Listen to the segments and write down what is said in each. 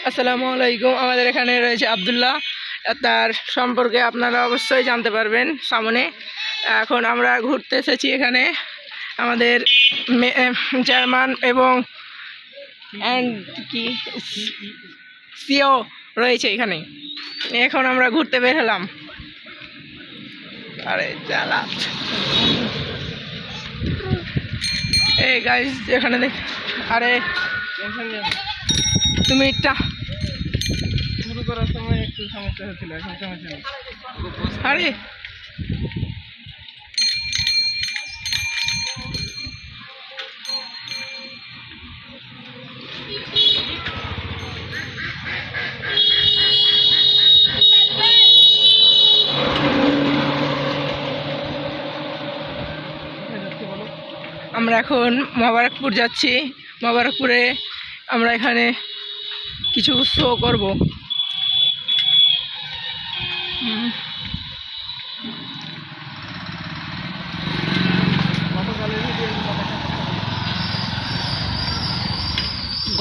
আসসালামু আলাইকুম। আমাদের এখানে রয়েছে আব্দুল্লাহ, তার সম্পর্কে আপনারা অবশ্যই জানতে পারবেন সামনে। এখন আমরা ঘুরতে এসেছি এখানে, আমাদের চেয়ারম্যান এবং কি সিও রয়েছে এখানে। এখন আমরা ঘুরতে বের হলাম। আরে চালা এই গাইস এখানে দেখ। আরে তুমি এটা শুরু করার সময় একটু সমস্যা হচ্ছিল, এখন সমস্যা নেই। আরে আমরা এখন মোবারকপুর যাচ্ছি। মোবারকপুরে আমরা এখানে কিছু শো করব।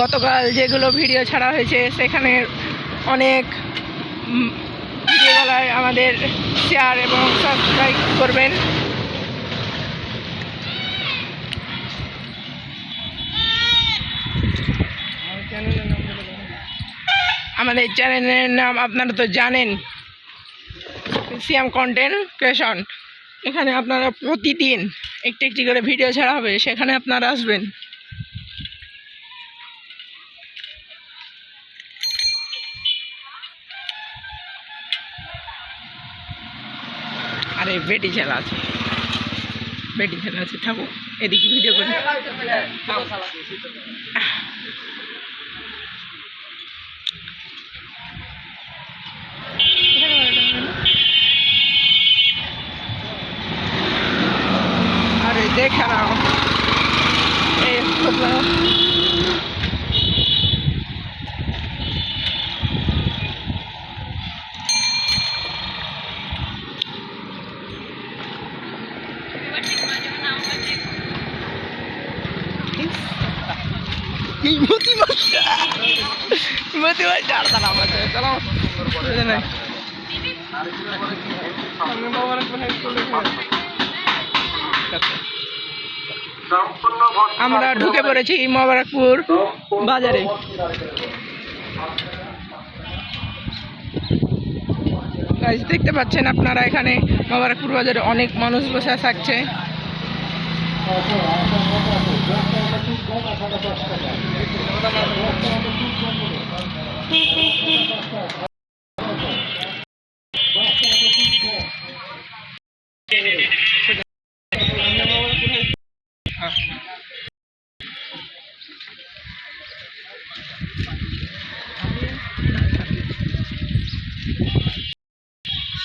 গতকাল যেগুলো ভিডিও ছাড়া হয়েছে সেখানে অনেক ভিডিওগুলোয় আমাদের শেয়ার এবং সাবস্ক্রাইব করবেন। আমাদের চ্যানেলের নাম আপনারা তো জানেন, সিয়াম কন্টেন্ট ক্রিয়েশন। এখানে আপনারা প্রতিদিন একটি একটি করে ভিডিও ছাড়া হবে, সেখানে আপনারা আসবেন। আরে বেটি খেলা আছে, বেটি খেলা আছে, থাকো এদিকে ভিডিও করি। আরে দেখে নাও এই আমরা ঢুকে পড়েছি মোবারকপুর বাজারে। দেখতে পাচ্ছেন আপনারা, এখানে মোবারকপুর বাজারে অনেক মানুষ বসে থাকছে।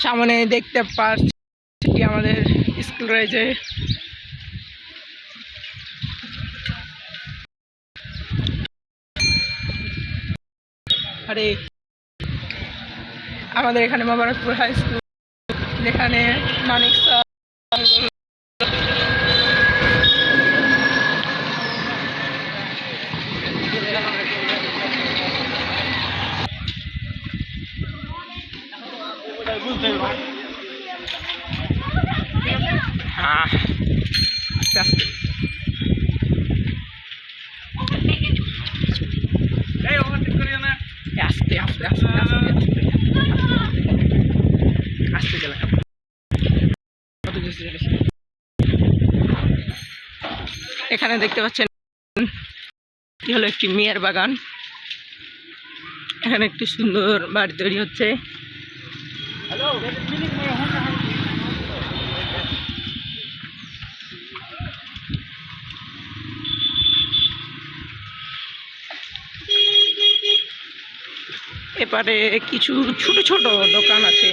সামনে দেখতে পাচ্ছি আমাদের স্কুল রয়েছে। আরে আমাদের এখানে মোবারকপুর হাই স্কুল, যেখানে মানিক স্যার আস্তে আস্তে আস্তে আস্তে গেলে এখানে দেখতে পাচ্ছেন কি হলো একটি মেয়ের বাগান। এখানে একটি সুন্দর বাড়ি তৈরি হচ্ছে। এপারে কিছু ছোট ছোট দোকান আছে।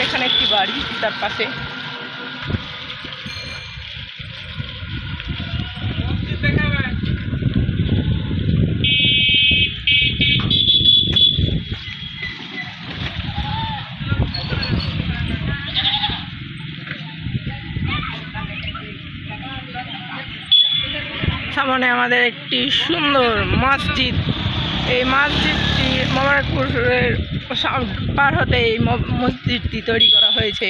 এখানে একটি বাড়ি, তার পাশে সামনে সামনে আমাদের একটি সুন্দর মসজিদ। এই মসজিদটি মোবারকপুরের পার হতে এই মসজিদটি তৈরি করা হয়েছে।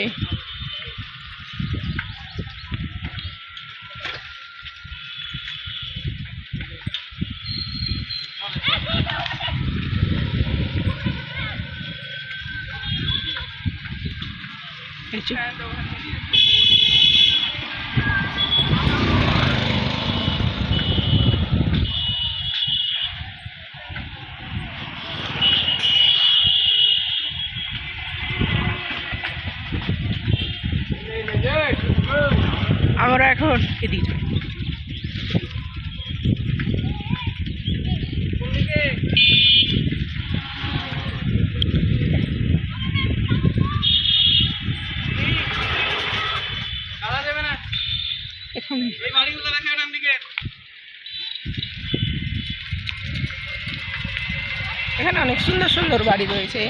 আমরা এখন এদিকে এখানে অনেক সুন্দর সুন্দর বাড়ি রয়েছে।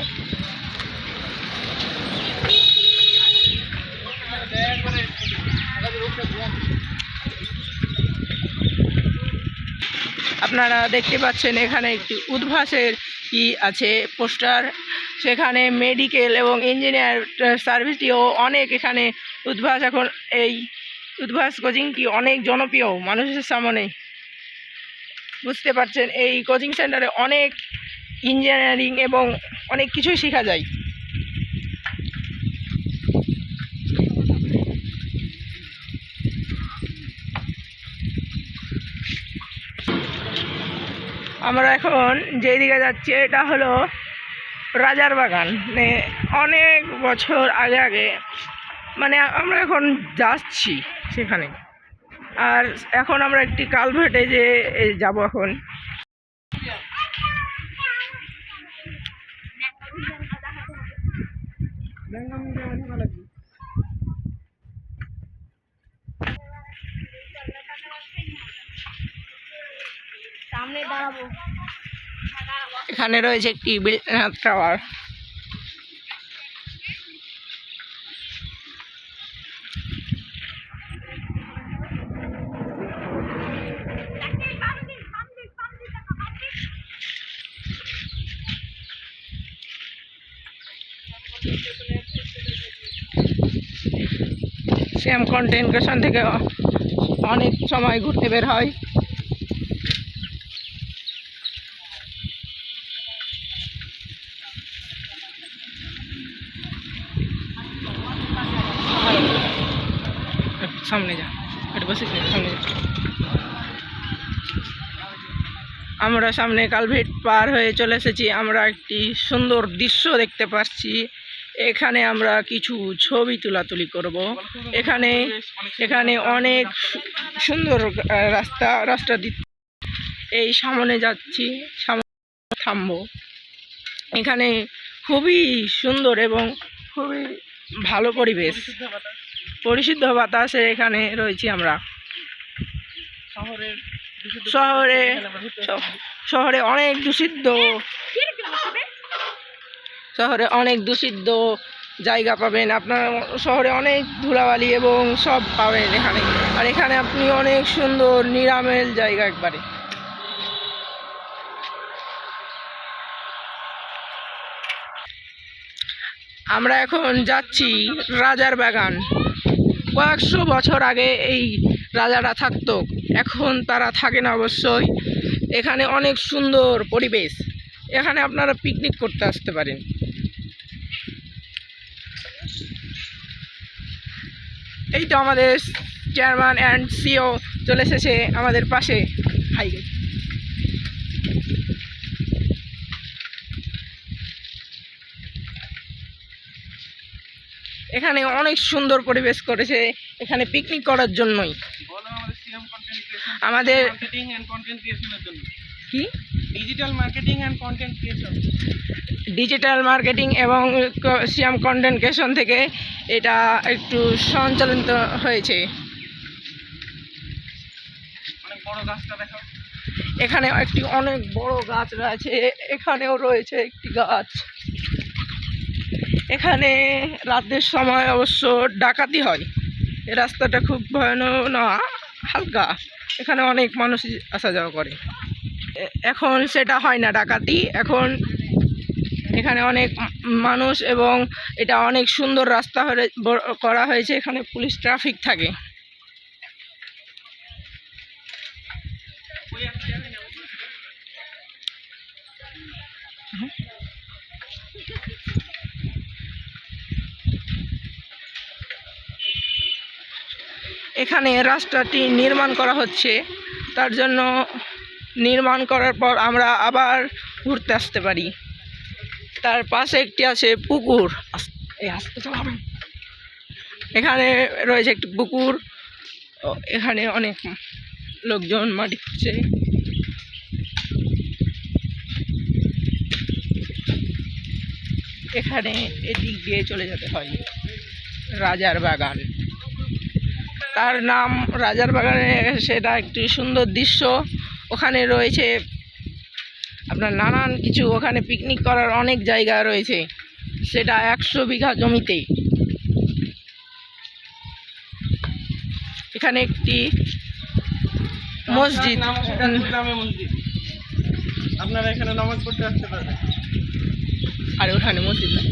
আপনারা দেখতে পাচ্ছেন এখানে একটি উদ্ভাসের কি আছে পোস্টার, সেখানে মেডিকেল এবং ইঞ্জিনিয়ার সার্ভিসটিও অনেক এখানে উদ্ভাস। এখন এই উদ্ভাস কোচিংটি অনেক জনপ্রিয় মানুষের সামনে। বুঝতে পারছেন এই কোচিং সেন্টারে অনেক ইঞ্জিনিয়ারিং এবং অনেক কিছুই শেখা যায়। আমরা এখন যেদিকে যাচ্ছি এটা হলো রাজার বাগান। মানে অনেক বছর আগে মানে আমরা এখন যাচ্ছি সেখানে। আর এখন আমরা একটি কালভার্টে যে যাব এখন। সামনে দাঁড়াবো। এখানে রয়েছে একটি টাওয়ার। শ্যাম কন্টেন্ট ক্রিয়েশন থেকে অনেক সময় ঘুরতে বের হয়। সামনে যা, এটা বসে সামনে যা। আমরা সামনে কালভার্ট পার হয়ে চলে এসেছি। আমরা একটি সুন্দর দৃশ্য দেখতে পাচ্ছি। এখানে আমরা কিছু ছবি তোলাতুলি করব। এখানে অনেক সুন্দর রাস্তা এই সামনে যাচ্ছি, সামনে থামবো। এখানে খুবই সুন্দর এবং খুবই ভালো পরিবেশ, পরিশুদ্ধ বাতাসে এখানে রয়েছি আমরা। শহরে অনেক দূষিত জায়গা পাবেন আপনারা। শহরে অনেক ধুলাবালি এবং সব পাবেন এখানে। আর এখানে আপনি অনেক সুন্দর নিরামেল জায়গা একবারে। আমরা এখন যাচ্ছি রাজার বাগান। কয়েকশো বছর আগে এই রাজারা থাকতো, এখন তারা থাকে না অবশ্যই। এখানে অনেক সুন্দর পরিবেশ, এখানে আপনারা পিকনিক করতে আসতে পারেন। এই তো আমাদের চেয়ারম্যান অ্যান্ড সিও চলে এসেছে আমাদের পাশে। হাই গাইস, এখানে অনেক সুন্দর পরিবেশ করেছে এখানে পিকনিক করার জন্যই। আমাদের কি ডিজিটাল মার্কেটিং এবং সিয়াম কন্টেন্ট ক্রিয়েশন থেকে এটা একটু সঞ্চালিত হয়েছে। এখানে একটি অনেক বড় গাছ রয়েছে, এখানেও রয়েছে একটি গাছ। এখানে রাতের সময় অবশ্য ডাকাতি হয়। এই রাস্তাটা খুব ভয়ানক না, হালকা এখানে অনেক মানুষ আসা যাওয়া করে। এখন সেটা হয় না ডাকাতি, এখন এখানে অনেক মানুষ এবং এটা অনেক সুন্দর রাস্তা করা হয়েছে, এখানে পুলিশ ট্রাফিক থাকে। এখানে রাস্তাটি নির্মাণ করা হচ্ছে, তার জন্য নির্মাণ করার পর আমরা আবার ঘুরতে আসতে পারি। তার পাশে একটি আছে পুকুর, এখানে রয়েছে একটি পুকুর, এখানে অনেক লোকজন মাটি খুঁড়ছে। এখানে এদিক দিয়ে চলে যেতে হয় রাজার বাগান, তার নাম রাজার বাগানে। সেটা একটি সুন্দর দৃশ্য, ওখানে রয়েছে আপনার নানান কিছু, ওখানে পিকনিক করার অনেক জায়গা রয়েছে, সেটা 100 বিঘা জমিতে। এখানে একটি মসজিদ, গ্রামে মসজিদ, আপনারা এখানে নামাজ পড়তে আসতে পারবেন। আর ওখানে মসজিদ না।